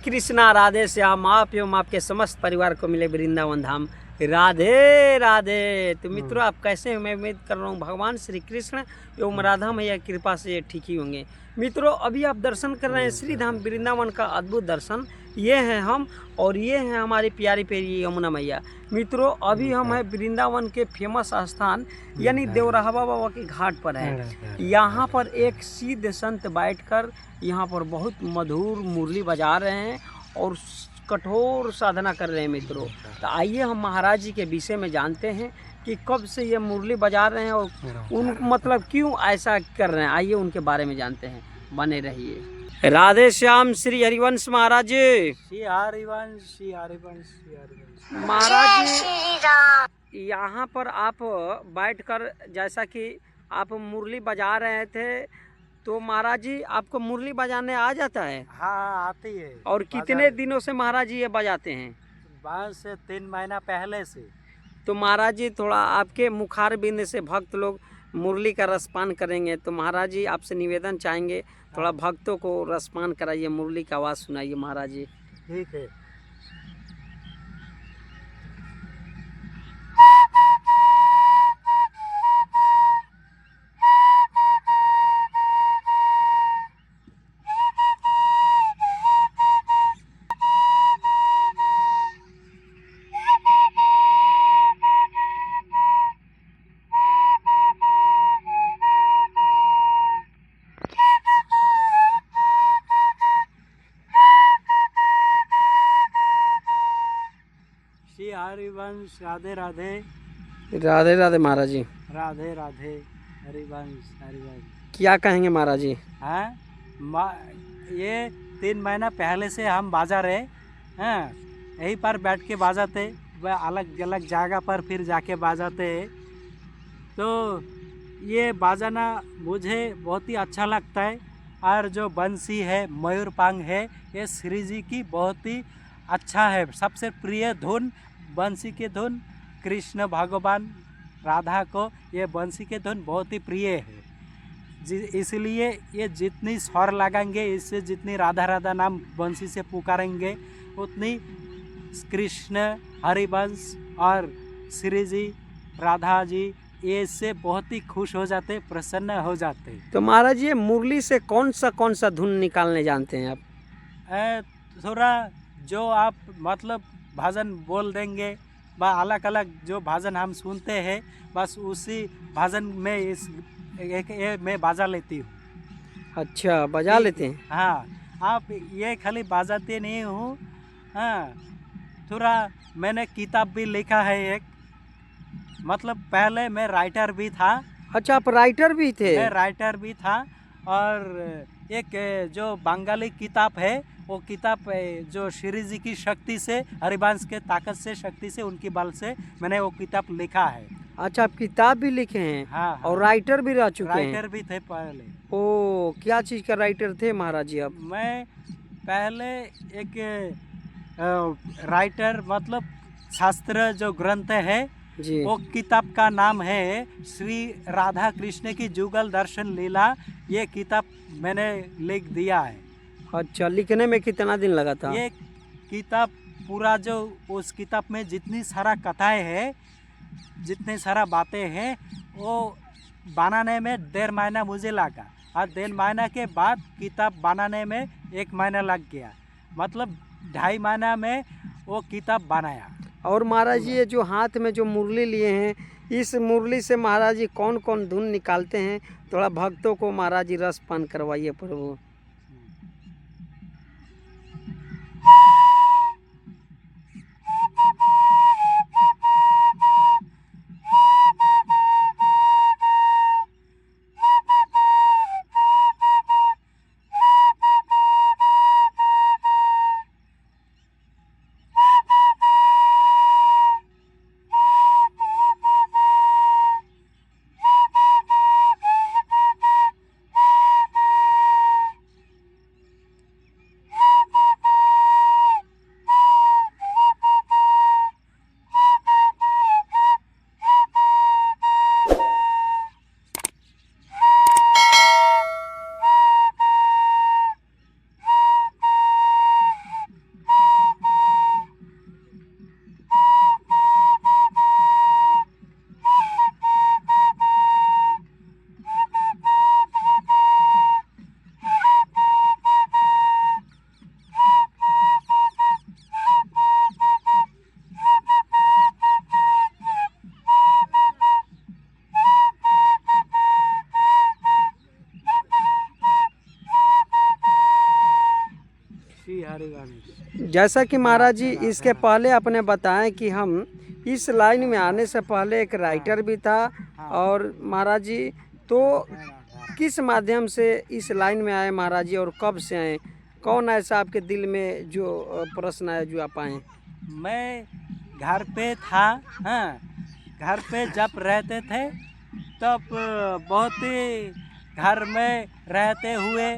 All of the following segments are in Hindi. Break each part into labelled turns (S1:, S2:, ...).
S1: कृष्णा, राधे श्याम, आप एवं आपके समस्त परिवार को मिले वृंदावन धाम। राधे राधे। तो मित्रों, आप कैसे हैं? मैं उम्मीद कर रहा हूँ भगवान श्री कृष्ण एवं राधा मैया की कृपा से ठीक ही होंगे। मित्रों, अभी आप दर्शन कर रहे हैं श्री धाम वृंदावन का अद्भुत दर्शन। ये हैं हम और ये हैं हमारी प्यारी प्यारी यमुना मैया। मित्रों, अभी हम हैं वृंदावन के फेमस स्थान यानी देवराहा बाबा के घाट पर हैं। यहाँ पर एक सिद्ध संत बैठकर यहाँ पर बहुत मधुर मुरली बजा रहे हैं और कठोर साधना कर रहे हैं। मित्रों, तो आइए हम महाराज जी के विषय में जानते हैं कि कब से ये मुरली बजा रहे हैं और उन मतलब क्यों ऐसा कर रहे हैं। आइए उनके बारे में जानते हैं, बने रहिए। राधे श्याम श्री हरिवंश महाराज जी।
S2: श्री हरिवंश, श्री हरिवंश, श्री हरिवंश।
S1: महाराज जी, यहाँ पर आप बैठकर जैसा कि आप मुरली बजा रहे थे, तो महाराज जी आपको मुरली बजाने आ जाता है?
S2: हाँ, आती है।
S1: और कितने दिनों से महाराज जी ये बजाते हैं?
S2: बस 3 महीना पहले से।
S1: तो महाराज जी, थोड़ा आपके मुखार बिंद से भक्त लोग मुरली का रसपान करेंगे, तो महाराज जी आपसे निवेदन चाहेंगे थोड़ा भक्तों को रसपान कराइए, मुरली का आवाज़ सुनाइए महाराज जी।
S2: ठीक है। श्री हरिवंश, राधे राधे।
S1: राधे राधे महाराज जी।
S2: राधे राधे, हरिवंश हरिवंश।
S1: क्या कहेंगे महाराज जी?
S2: हाँ, ये 3 महीना पहले से हम बाजा रहे हैं। यहीं पर बैठ के बाजाते, वह अलग अलग जगह पर फिर जाके बाजाते। तो ये बाजाना मुझे बहुत ही अच्छा लगता है। और जो बंसी है, मयूरपांग है, ये श्री जी की बहुत ही अच्छा है। सबसे प्रिय धुन बंसी की धुन। कृष्ण भगवान राधा को ये बंसी के धुन बहुत ही प्रिय है। इसलिए ये जितनी स्वर लगाएंगे, इससे जितनी राधा राधा नाम बंसी से पुकारेंगे, उतनी कृष्ण, हरिवंश और श्री जी, राधा जी ये इससे बहुत ही खुश हो जाते, प्रसन्न हो जाते।
S1: तो महाराज जी, मुरली से कौन सा धुन निकालने जानते हैं आप?
S2: थोड़ा जो आप मतलब भजन बोल देंगे, व अलग अलग जो भजन हम सुनते हैं, बस उसी भजन में मैं बाजा लेती हूँ।
S1: अच्छा, बजा लेते हैं?
S2: हाँ, आप ये खाली बजाते नहीं हूँ। हाँ, थोड़ा मैंने किताब भी लिखा है एक, मतलब पहले मैं राइटर भी था।
S1: अच्छा, आप राइटर भी थे?
S2: मैं राइटर भी था। और एक जो बंगाली किताब है, वो किताब जो श्री जी की शक्ति से, हरिवंश के ताकत से, शक्ति से, उनकी बल से मैंने वो किताब लिखा है।
S1: अच्छा, आप किताब भी लिखे हैं?
S2: हाँ,
S1: और राइटर भी रह चुके हैं?
S2: राइटर भी थे पहले।
S1: ओ, क्या चीज़ का राइटर थे महाराज जी आप?
S2: मैं पहले एक राइटर, मतलब शास्त्र जो ग्रंथ है
S1: जी,
S2: वो किताब का नाम है श्री राधा कृष्ण की जुगल दर्शन लीला। ये किताब मैंने लिख दिया है।
S1: अच्छा, लिखने में कितना दिन लगा था?
S2: ये किताब पूरा, जो उस किताब में जितनी सारा कथाएं हैं, जितने सारा बातें हैं, वो बनाने में 1.5 महीना मुझे लगा। और 1.5 महीना के बाद किताब बनाने में 1 महीना लग गया। मतलब 2.5 महीना में वो किताब बनाया।
S1: और महाराज जी, ये जो हाथ में जो मुरली लिए हैं, इस मुरली से महाराज जी कौन कौन धुन निकालते हैं? थोड़ा भक्तों को महाराज जी रसपान करवाइए प्रभु। जैसा कि महाराज जी इसके पहले आपने बताया कि हम इस लाइन में आने से पहले एक राइटर भी था, और महाराज जी तो किस माध्यम से इस लाइन में आए महाराज जी, और कब से आए? कौन ऐसा आपके दिल में जो प्रश्न आया जो आप आए?
S2: मैं घर पे था, हाँ, घर पे जब रहते थे तब बहुत ही घर में रहते हुए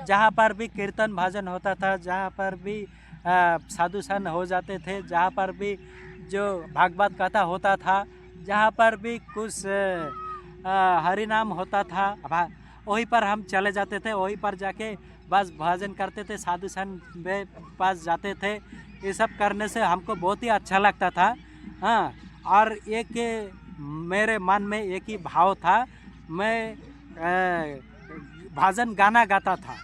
S2: जहाँ पर भी कीर्तन भजन होता था, जहाँ पर भी साधु संत हो जाते थे, जहाँ पर भी जो भागवत कथा होता था, जहाँ पर भी कुछ हरि नाम होता था, वहीं पर हम चले जाते थे, वहीं पर जाके बस भजन करते थे, साधु संत के पास जाते थे। ये सब करने से हमको बहुत ही अच्छा लगता था, हाँ। और एक मेरे मन में एक ही भाव था, मैं भजन गाना गाता था।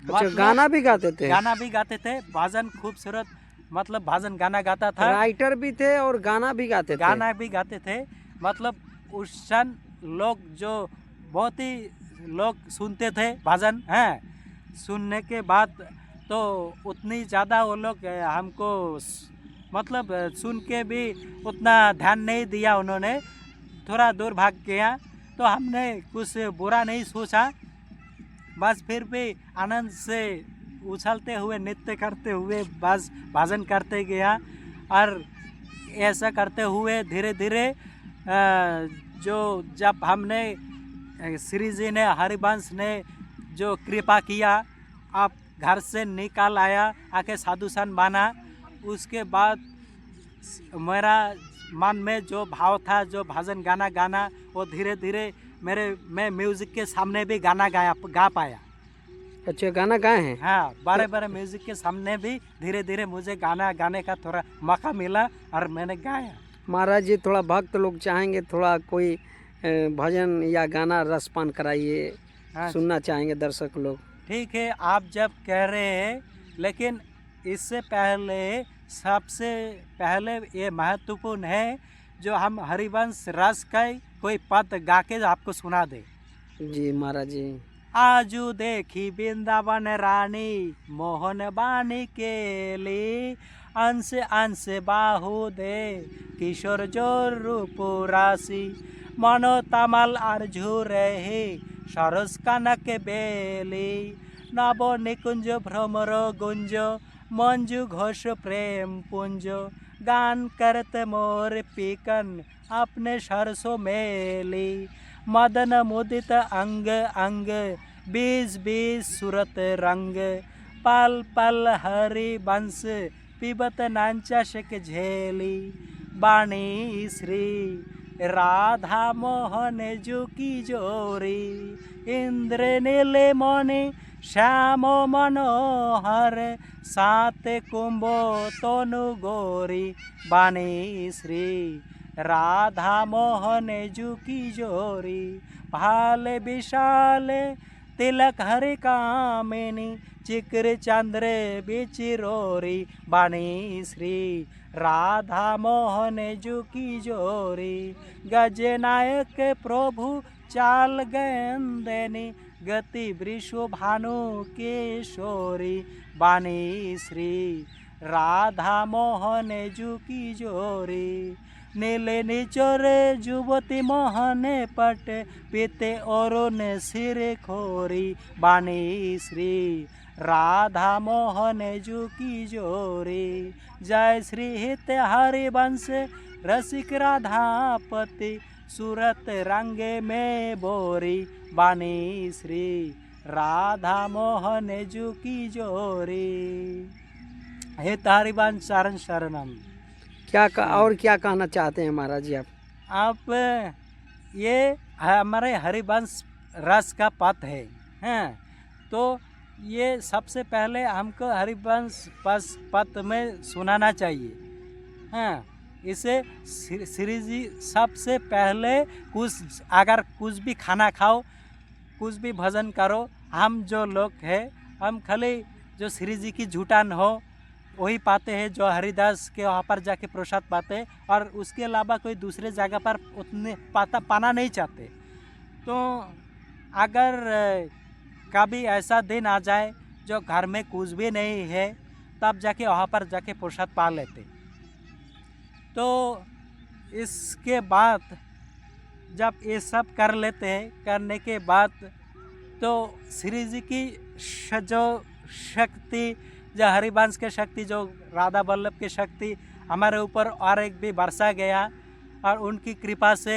S1: अच्छा, गाना भी गाते थे?
S2: गाना भी गाते थे, भजन खूबसूरत, मतलब भजन गाना गाता था।
S1: राइटर भी थे और गाना भी गाते थे?
S2: गाना भी गाते थे, मतलब उस सन लोग जो बहुत ही लोग सुनते थे भजन, हैं। सुनने के बाद तो उतनी ज़्यादा वो लोग हमको मतलब सुन के भी उतना ध्यान नहीं दिया, उन्होंने थोड़ा दूर भाग गया, तो हमने कुछ बुरा नहीं सोचा, बस फिर भी आनंद से उछलते हुए नृत्य करते हुए बस भजन करते गया। और ऐसा करते हुए धीरे धीरे जो जब हमने श्री जी ने, हरिवंश ने जो कृपा किया, आप घर से निकाल आया, आके साधु संत बना, उसके बाद मेरा मन में जो भाव था, जो भजन गाना गाना, वो धीरे धीरे मैं म्यूज़िक के सामने भी गाना गा पाया।
S1: अच्छा, गाना गाए हैं?
S2: हाँ, बड़े बड़े म्यूज़िक के सामने भी धीरे धीरे मुझे गाना गाने का थोड़ा मौका मिला और मैंने गाया।
S1: महाराज जी थोड़ा भक्त लोग चाहेंगे थोड़ा कोई भजन या गाना रसपान कराइए,
S2: हाँ,
S1: सुनना चाहेंगे दर्शक लोग।
S2: ठीक है, आप जब कह रहे हैं, लेकिन इससे पहले सबसे पहले ये महत्वपूर्ण है जो हम हरिवंश रस का कोई पद गा के आपको सुना दे।
S1: जी महाराज जी।
S2: आजू देखी वृंदावन रानी, मोहन बानी केली, अंश अंश बाहु दे, किशोर जोर रूप राशि, मनो तमल अर्झु रहे, सरस कनक बेली, नव निकुंज भ्रमर गुंज, मंजू घोष प्रेम पुंज, गान करत मोर पीकन अपने सरसों मेली, मदन मुदित अंग अंग, बीस बीस सूरत रंग, पल पल हरि बंश, पिबत नांचा शक झेली, बाणी श्री राधा मोहन जुकी जोरी, इंद्र नीले मणि श्याम मनोहर, सात कुंभो तनु गोरी, बाणी श्री राधा मोहन जुकी जोरी, भाल विशाल तिलक हरि कामिनी, चिक्र चंद्र बिचिरोरी, बाणी श्री राधा मोहन जुकी जोरी, गजनायक प्रभु चाल गेंदनी, गति वृषो भानु केशोरी, बाणी श्री राधा मोहन जुकी जोरी, नीले निचोरे जुवती मोहने पट, पीते औरों ने सिर खोरी, बाणी श्री राधा मोहन जुकी जोरी, जय श्री हित हरिवंश रसिक राधापति, सूरत रंगे में बोरी, बाणी श्री राधा मोहन जुकी जोरी। हित हरिवंश शरण शरणम।
S1: और क्या कहना चाहते हैं महाराज जी आप?
S2: आप ये हमारे हरिवंश रस का पथ है, हैं, तो ये सबसे पहले हमको हरिवंश पथ में सुनाना चाहिए, हैं। इसे श्री जी सबसे पहले कुछ अगर कुछ भी खाना खाओ, कुछ भी भजन करो, हम जो लोग हैं हम खाली जो श्री जी की जुटान हो वही पाते हैं, जो हरिदास के वहाँ पर जाके प्रसाद पाते हैं, और उसके अलावा कोई दूसरे जगह पर उतने पाना नहीं चाहते। तो अगर कभी ऐसा दिन आ जाए जो घर में कुछ भी नहीं है, तब जाके वहाँ पर जाके प्रसाद पा लेते। तो इसके बाद जब ये सब कर लेते हैं, करने के बाद तो श्री जी की जो शक्ति, जो हरिवंश की शक्ति, जो राधा वल्लभ की शक्ति हमारे ऊपर और एक भी बरसा गया। और उनकी कृपा से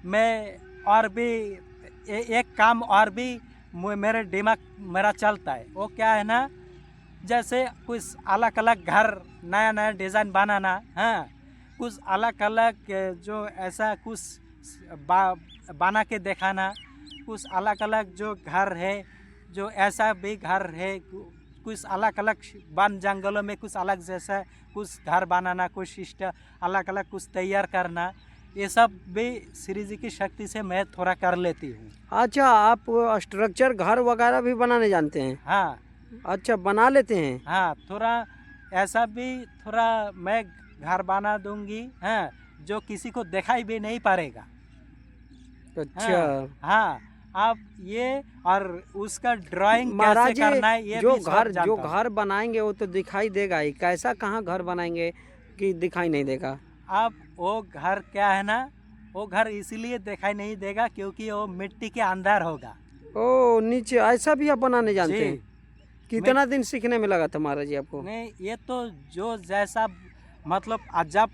S2: मैं और भी एक काम और भी मेरे दिमाग मेरा चलता है। वो क्या है ना, जैसे कुछ अलग अलग घर नया नया डिज़ाइन बनाना, हाँ, कुछ अलग अलग जो ऐसा कुछ बना के दिखाना, कुछ अलग अलग जो घर है, जो ऐसा भी घर है, कुछ अलग अलग वन जंगलों में कुछ अलग जैसा कुछ घर बनाना, कुछ सिस्टम अलग अलग कुछ तैयार करना, ये सब भी श्री जी की शक्ति से मैं थोड़ा कर लेती हूँ।
S1: अच्छा, आप स्ट्रक्चर घर वगैरह भी बनाने जानते हैं?
S2: हाँ।
S1: अच्छा, बना लेते हैं?
S2: हाँ, थोड़ा ऐसा भी थोड़ा मैं घर बना दूंगी, हाँ, जो किसी को दिखाई भी नहीं पड़ेगा।
S1: अच्छा।
S2: हाँ, आप ये और उसका ड्राइंग
S1: महाराज
S2: कैसे करना है ये
S1: जो
S2: भी सब जानता
S1: जो
S2: हूँ।
S1: घर बनाएंगे वो तो दिखाई देगा ही, कैसा कहाँ घर बनाएंगे कि दिखाई नहीं देगा?
S2: अब वो घर क्या है ना, वो घर इसीलिए दिखाई नहीं देगा क्योंकि वो मिट्टी के अंदर होगा।
S1: ओ, नीचे ऐसा भी आप बनाने जानते
S2: जी।
S1: हैं? कितना दिन सीखने में लगा था महाराज जी आपको?
S2: नहीं, ये तो जो जैसा मतलब जब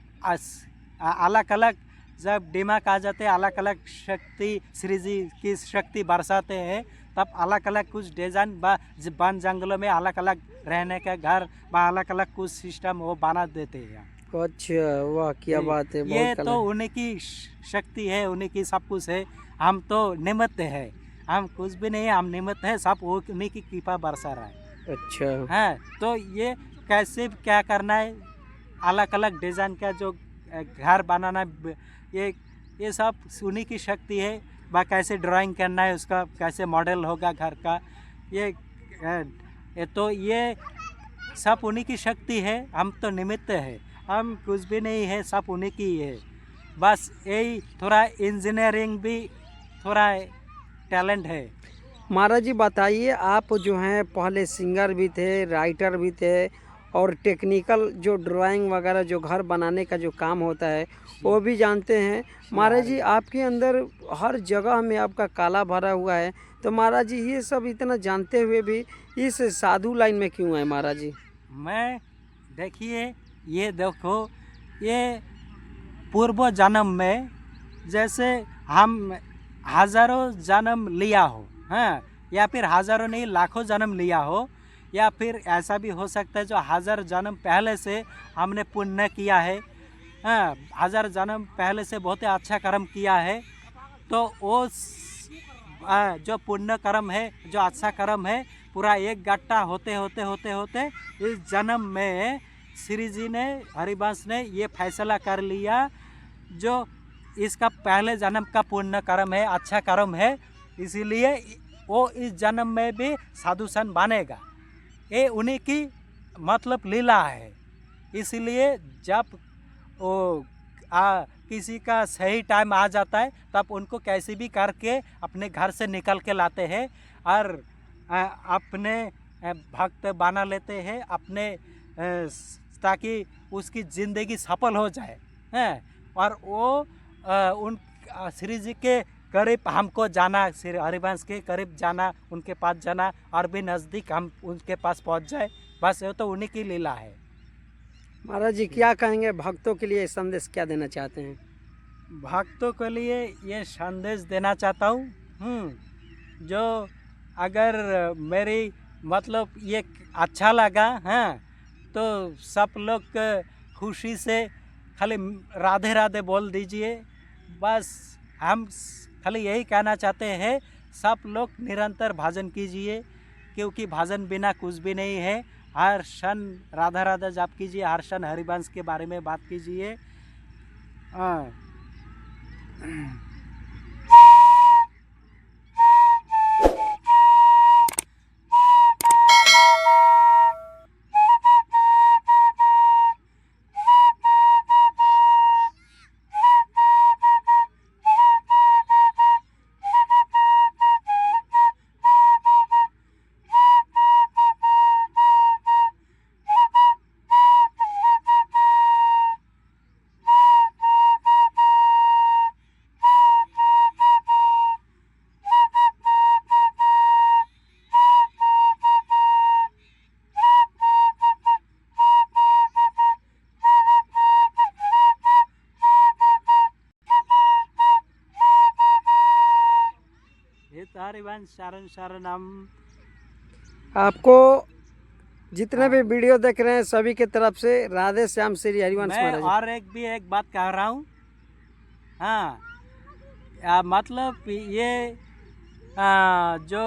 S2: अलग अलग जब दिमाग आ जाते हैं, अलग अलग शक्ति श्री जी की शक्ति बरसाते हैं, तब अलग अलग कुछ डिजाइन वन जंगलों में अलग अलग रहने का घर अलग अलग कुछ सिस्टम वो बना देते हैं।
S1: अच्छा, वाह, क्या बात है,
S2: ये
S1: बहुत
S2: तो उन्हीं की शक्ति है, उन्हीं की सब कुछ है। हम तो निमित्त है, हम कुछ भी नहीं है, हम निमित्त है, सब वो उन्हीं की कृपा बरसा रहा है।
S1: अच्छा।
S2: हाँ, तो ये कैसे क्या करना है, अलग अलग डिज़ाइन का जो घर बनाना, ये सब उन्हीं की शक्ति है। कैसे ड्राइंग करना है, उसका कैसे मॉडल होगा घर का, ये तो ये सब उन्हीं की शक्ति है। हम तो निमित्त है, हम कुछ भी नहीं है, सब उन्हीं की है। बस यही थोड़ा इंजीनियरिंग भी थोड़ा टैलेंट है।
S1: महाराज जी बताइए, आप जो हैं पहले सिंगर भी थे, राइटर भी थे, और टेक्निकल जो ड्राइंग वगैरह जो घर बनाने का जो काम होता है वो भी जानते हैं। महाराज जी आपके अंदर हर जगह में आपका काला भरा हुआ है, तो महाराज जी ये सब इतना जानते हुए भी इस साधु लाइन में क्यों है महाराज जी?
S2: मैं देखिए, ये देखो, ये पूर्व जन्म में जैसे हम हज़ारों जन्म लिया हो, हाँ, या फिर हज़ारों नहीं लाखों जन्म लिया हो, या फिर ऐसा भी हो सकता है जो 1000 जन्म पहले से हमने पुण्य किया है, हाँ, 1000 जन्म पहले से बहुत ही अच्छा कर्म किया है, तो वो जो पुण्य कर्म है, जो अच्छा कर्म है, पूरा एक गट्टा होते होते होते होते इस जन्म में श्री जी ने, हरिवंश ने ये फैसला कर लिया, जो इसका पहले जन्म का पुण्य कर्म है, अच्छा कर्म है, इसीलिए वो इस जन्म में भी साधु संत बनेगा। ये उन्हीं की मतलब लीला है। इसलिए जब वो किसी का सही टाइम आ जाता है, तब उनको कैसे भी करके अपने घर से निकल के लाते हैं और अपने भक्त बना लेते हैं, अपने ताकि उसकी ज़िंदगी सफल हो जाए, हैं। और वो उन श्री जी के करीब हमको जाना, श्री हरिवंश के करीब जाना, उनके पास जाना, और भी नज़दीक हम उनके पास पहुंच जाए, बस ये तो उन्हीं की लीला है।
S1: महाराज जी क्या कहेंगे, भक्तों के लिए संदेश क्या देना चाहते हैं?
S2: भक्तों के लिए ये संदेश देना चाहता हूँ, जो अगर मेरी मतलब ये अच्छा लगा, हाँ, तो सब लोग खुशी से खाली राधे राधे बोल दीजिए। बस हम खाली यही कहना चाहते हैं, सब लोग निरंतर भजन कीजिए, क्योंकि भजन बिना कुछ भी नहीं है। हर क्षण राधा राधा जाप कीजिए, हर क्षण हरिवंश के बारे में बात कीजिए। हरिवंश शरण शरणम।
S1: आपको जितने भी वीडियो देख रहे हैं सभी के तरफ से राधे श्याम श्री हरिवंश
S2: मैं
S1: महाराज।
S2: और एक बात कह रहा हूँ। हाँ, मतलब ये जो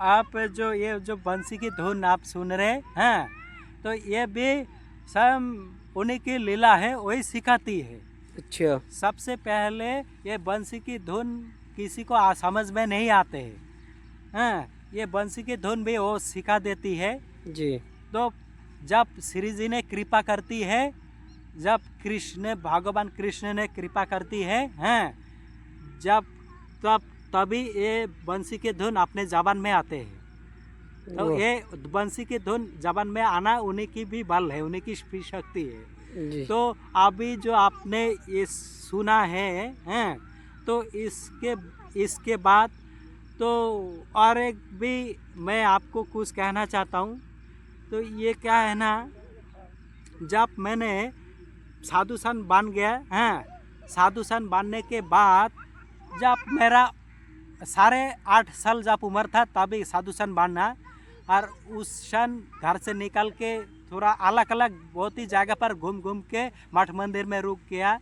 S2: आप ये जो बंसी की धुन आप सुन रहे हैं, तो ये भी सब उन्हीं की लीला है, वही सिखाती है।
S1: अच्छा,
S2: सबसे पहले ये बंसी की धुन किसी को समझ में नहीं आते हैं। हाँ, ये बंसी की धुन भी वो सिखा देती है
S1: जी।
S2: तो जब श्री जी ने कृपा करती है, जब भगवान कृष्ण ने कृपा करती है, हैं, तभी ये बंसी के धुन अपने जबान में आते हैं। तो ये बंसी की धुन जबान में आना उन्हीं की भी बल है, उन्हीं की भी शक्ति है
S1: जी।
S2: तो अभी जो आपने ये सुना है, हैं, तो इसके बाद तो और एक भी मैं आपको कुछ कहना चाहता हूँ। तो ये क्या है ना, जब मैंने साधु संत बन गया, हैं, साधु संत बनने के बाद जब मेरा 8.5 साल जब उम्र था तभी साधु संत बनना, और उस सन घर से निकल के थोड़ा अलग अलग बहुत ही जगह पर घूम घूम के मठ मंदिर में रुक गया।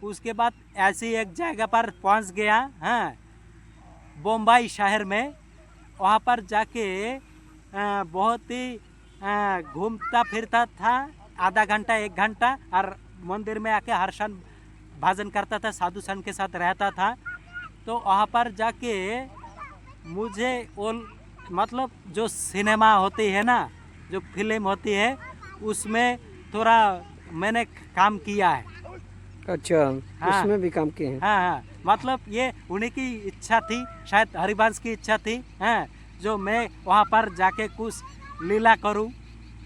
S2: उसके बाद ऐसी एक जगह पर पहुंच गया, हैं, बम्बई शहर में। वहाँ पर जाके बहुत ही घूमता फिरता था, आधा घंटा 1 घंटा, और मंदिर में आके हर क्षण भजन करता था, साधु संत के साथ रहता था। तो वहाँ पर जाके मुझे वो मतलब जो सिनेमा होती है ना, जो फिल्म होती है, उसमें थोड़ा मैंने काम किया है।
S1: अच्छा,
S2: हाँ,
S1: उसमें भी काम किए हैं।
S2: हाँ हाँ, मतलब ये उन्हीं की इच्छा थी, शायद हरिवंश की इच्छा थी, हैं, जो मैं वहाँ पर जाके कुछ लीला करूँ।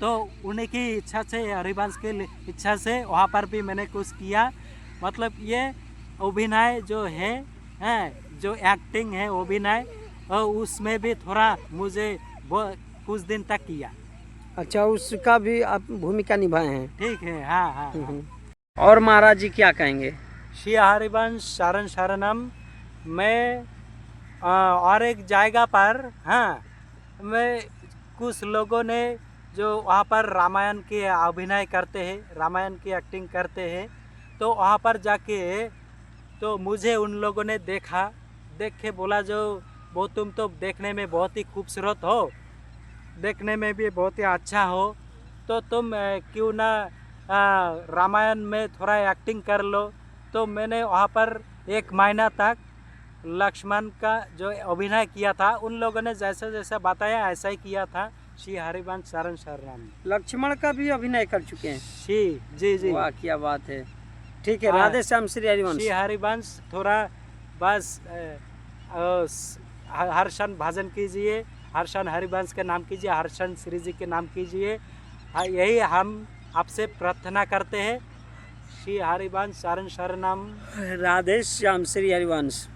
S2: तो उन्हीं की इच्छा से, हरिवंश की इच्छा से वहाँ पर भी मैंने कुछ किया। मतलब ये अभिनय जो है, हैं, जो एक्टिंग है, अभिनय, और उसमें भी थोड़ा मुझे कुछ दिन तक किया।
S1: अच्छा, उसका भी आप भूमिका निभाए हैं।
S2: ठीक है, हाँ हाँ, हाँ।
S1: और महाराज जी क्या कहेंगे?
S2: श्री हरिवंश शरण शरणम। मैं और एक जगह पर, हाँ, मैं कुछ लोगों ने जो वहाँ पर रामायण के अभिनय करते हैं, रामायण की एक्टिंग करते हैं, तो वहाँ पर जाके तो मुझे उन लोगों ने देख के बोला, जो वो तुम तो देखने में बहुत ही खूबसूरत हो, देखने में भी बहुत ही अच्छा हो, तो तुम क्यों ना रामायण में थोड़ा एक्टिंग कर लो। तो मैंने वहाँ पर 1 महीना तक लक्ष्मण का जो अभिनय किया था, उन लोगों ने जैसे जैसे बताया ऐसा ही किया था। श्री हरिवंश शरण शरणम।
S1: लक्ष्मण का भी अभिनय कर चुके हैं?
S2: जी जी,
S1: वाह, क्या बात है। ठीक है, राधे श्याम श्री हरिवंश।
S2: श्री हरिवंश थोड़ा बस हर क्षण भजन कीजिए, हर क्षण हरिवंश के नाम कीजिए, हर क्षण श्री जी के नाम कीजिए। यही हम आपसे प्रार्थना करते हैं। श्री हरिवंश शरण शरणम।
S1: राधे श्याम श्री हरिवंश।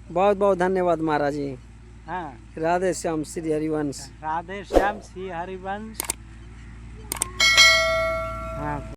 S1: बहुत बहुत धन्यवाद महाराज जी।
S2: हाँ,
S1: राधे श्याम श्री हरिवंश।
S2: राधे श्याम श्री हरिवंश। हाँ।